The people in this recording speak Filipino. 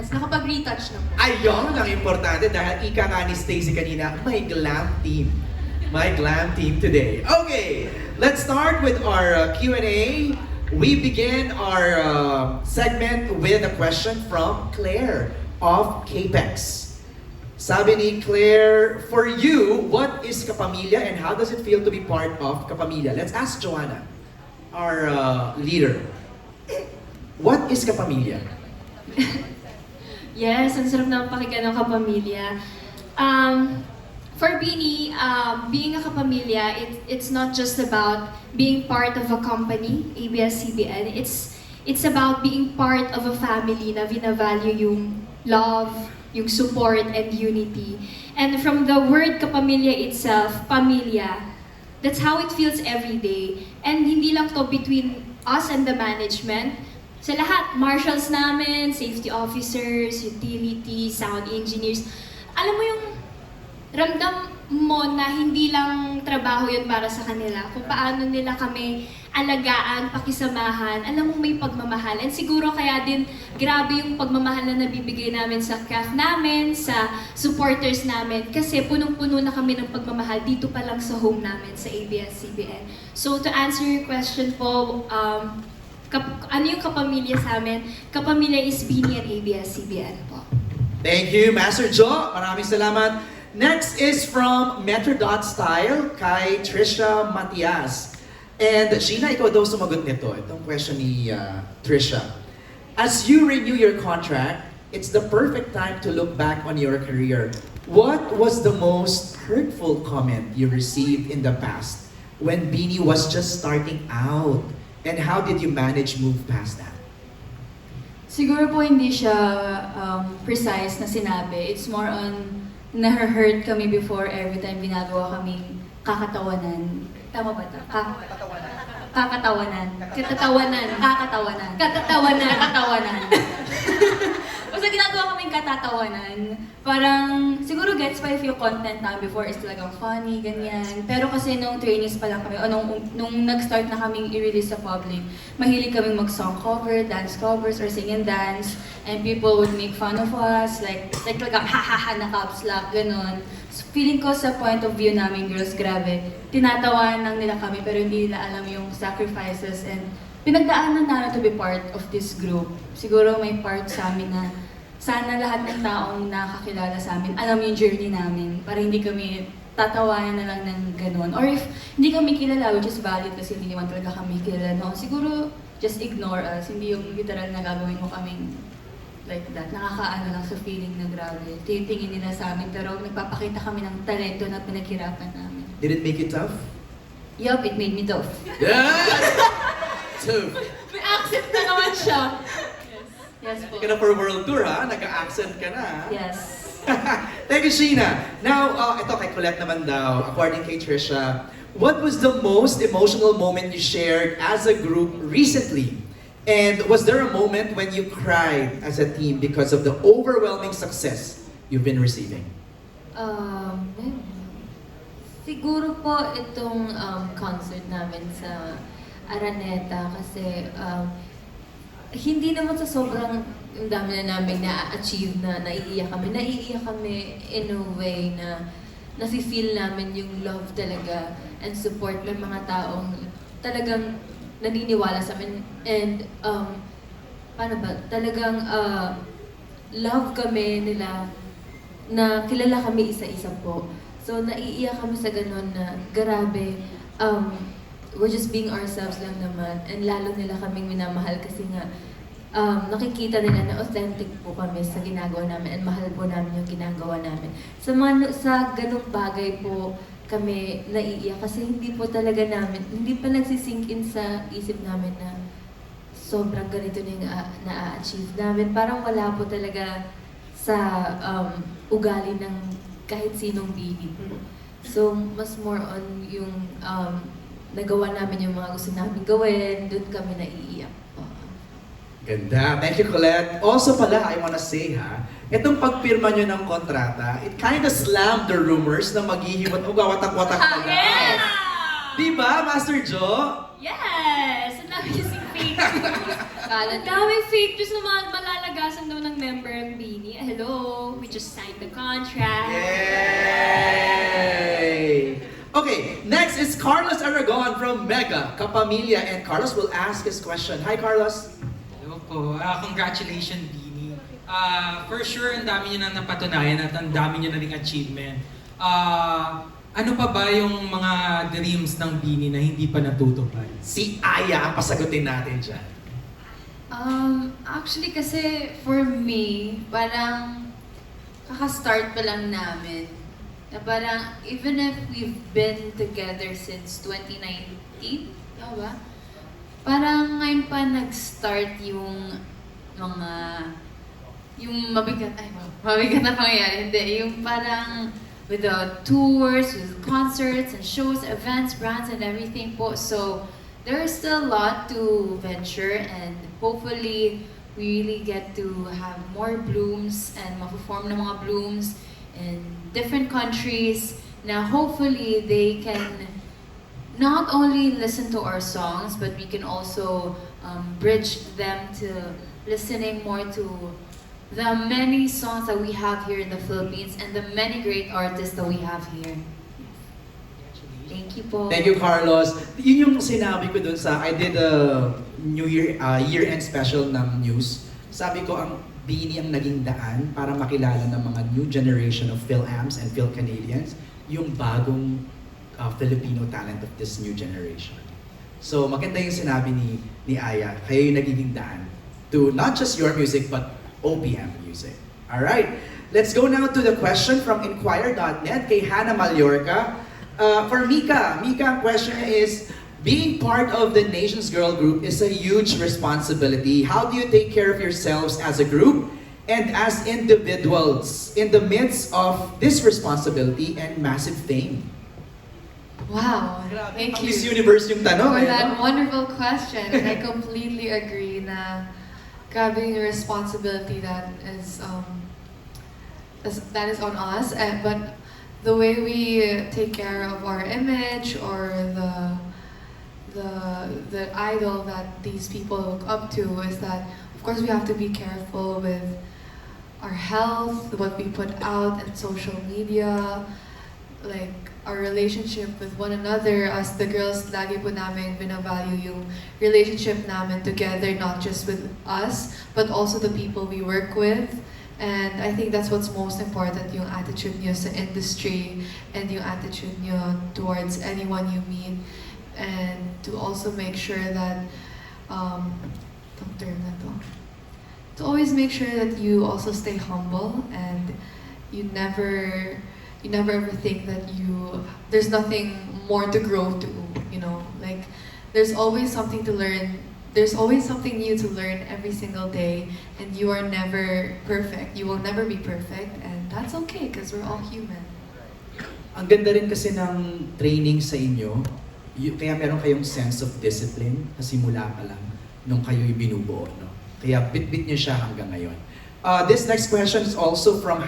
Yes, nakapag-retouch na po. Ayun ang importante dahil ika nga ni Stacy kanina, may glam team. My glam team today. Okay, let's start with our Q&A. We begin our segment with a question from Claire of Capex. Sabi ni Claire, for you, what is Kapamilya and how does it feel to be part of Kapamilya? Let's ask Joanna, our leader. What is Kapamilya? Yes, ang sarap na pakinggan ng kapamilya. For Beanie, being a kapamilya, it's not just about being part of a company, ABS-CBN. It's about being part of a family na vina-value yung love, yung support, and unity. And from the word kapamilya itself, pamilya, that's how it feels every day. And hindi lang to between us and the management. Sa lahat, marshals namin, safety officers, utility, sound engineers. Alam mo yung ramdam mo na hindi lang trabaho yun para sa kanila. Kung paano nila kami alagaan, pakisamahan, alam mo may pagmamahal. And siguro kaya din grabe yung pagmamahal na nabibigay namin sa craft namin, sa supporters namin. Kasi punong-puno na kami ng pagmamahal dito pa lang sa home namin, sa ABS-CBN. So to answer your question po, ano yung kapamilya sa amin? Kapamilya is Beanie and ABS-CBN po. Thank you, Master Joe. Maraming salamat. Next is from Metro Dot Style kay Trisha Matias. And Sheena, ikaw daw sumagot nito. Itong question ni Trisha. As you renew your contract, it's the perfect time to look back on your career. What was the most hurtful comment you received in the past when Beanie was just starting out? And how did you manage move past that? Siguro po hindi siya precise na sinabi. It's more on na-hurt kami before every time ginagawa kaming kakatawanan. Tama ba ito? Kakatawanan. Katatawanan. Kakatawanan. Katatawanan. Kakatawanan. Basta ginagawa kaming katatawanan. Parang, siguro gets pa if yung content namin before is talagang funny, ganyan. Pero kasi nung trainees pa lang kami, o nung nag-start na kaming i-release sa public, mahilig kaming mag-song cover, dance covers, or sing and dance. And people would make fun of us, like talagang ha-ha-ha na caps lock, ganun. So, feeling ko sa point of view namin, girls, grabe, tinatawanan lang nila kami, pero hindi nila alam yung sacrifices and pinagdaanan namin to be part of this group. Siguro may part sa amin na sana lahat ng taong nakakilala sa amin, alam yung journey namin, para hindi kami tatawanan na lang ng ganun. Or if hindi kami kilala, which is valid kasi hindi naman talaga kami kilala, no? Siguro just ignore us, hindi yung literal na gagawin mo kaming like that. Nakakaano lang sa feeling na grabe. Titingin nila sa amin, pero nagpapakita kami ng talento na pinaghirapan namin. Did it make you tough? Yup, it made me tough. Yeah! Tough. May accent na naman siya. Yes po. Ka na for world tour ha? Nag-accent ka na ha? Yes. Thank you, Sheena. Now, ito kay Colette naman daw, according kay Trisha, what was the most emotional moment you shared as a group recently? And was there a moment when you cried as a team because of the overwhelming success you've been receiving? Siguro po itong concert namin sa Araneta kasi hindi naman sa sobrang dami na namin na-achieve na naiiyak kami. Naiiyak kami in a way na nafe-feel namin yung love talaga and support ng mga taong talagang naniniwala sa amin. And paano ba? Talagang love kami nila na kilala kami isa-isa po. So naiiyak kami sa ganun na grabe, we're just being ourselves lang naman. And lalo nila kaming minamahal kasi nga nakikita nila na authentic po kami sa ginagawa namin and mahal po namin yung ginagawa namin. Sa ganung bagay po kami naiiyak kasi hindi po talaga namin, hindi pa nagsisink in sa isip namin na sobrang ganito na yung na-achieve namin. Parang wala po talaga sa ugali ng kahit sinong baby po. So, mas more on yung nagawa namin yung mga gusto namin gawin, doon kami naiiyak. Ganda. Thank you, Colette. Also pala, I wanna say ha, itong pagpirma nyo ng kontrata, it kind of slammed the rumors na maghihiwat o gawatak-watak na daw. Yes! Di ba, Master Joe? Yes! Ang dami kasing fake news. Kala Ang dami fake news na malalagasan daw ng member ang Beanie. Hello, we just signed the contract. Yay! Okay, next is Carlos Aragon from Mega Kapamilya, and Carlos will ask his question. Hi, Carlos. Hello po. Congratulations, Beanie. For sure, ang dami niyo na napatunayan at ang dami niyo na ring achievement. Ano pa ba yung mga dreams ng Beanie na hindi pa natutupad? Si Aya ang pasagutin natin dyan. Actually kasi for me, parang kaka-start pa lang namin. Na parang even if we've been together since 2019, tama ba? Parang ngayon pa nag-start yung mga mabigat na pangyayari. Hindi, yung parang with the tours, with concerts and shows, events, brands and everything po. So there is still a lot to venture and hopefully we really get to have more blooms and ma-perform ng mga blooms in different countries. Now hopefully they can not only listen to our songs but we can also bridge them to listening more to the many songs that we have here in the Philippines and the many great artists that we have here. Thank you po. Thank you, Carlos. Yun yung sinabi ko dun sa, I did a New Year, year-end special ng news. Sabi ko, ang Beanie ang naging daan para makilala ng mga new generation of Phil-Ams and Phil-Canadians, yung bagong Filipino talent of this new generation. So maganda yung sinabi ni Aya, kayo yung nagiging daan to not just your music but OPM music. Alright, let's go now to the question from Inquire.net kay Hannah Mallorca. For Mika, ang question is, being part of the Nations Girl Group is a huge responsibility. How do you take care of yourselves as a group and as individuals in the midst of this responsibility and massive fame? Wow, thank you Miss Universe yung tanong. for eh, that no? wonderful question. And I completely agree na grabe yung responsibility that is on us. But the way we take care of our image or the idol that these people look up to is that, of course, we have to be careful with our health, what we put out in social media, like our relationship with one another. As the girls, lagi po namin binavalue yung relationship namin together, not just with us, but also the people we work with. And I think that's what's most important, yung attitude nyo sa industry and yung attitude nyo towards anyone you meet. And to also make sure that, to always make sure that you also stay humble and you never ever think that there's nothing more to grow to, you know, like there's always something to learn. There's always something new to learn every single day, and you are never perfect. You will never be perfect, and that's okay because we're all human. Ang ganda rin kasi ng training sa inyo, kaya meron kayong sense of discipline na simula pa lang nung kayo'y binubuo. No? Kaya bit-bit niyo siya hanggang ngayon. This next question is also from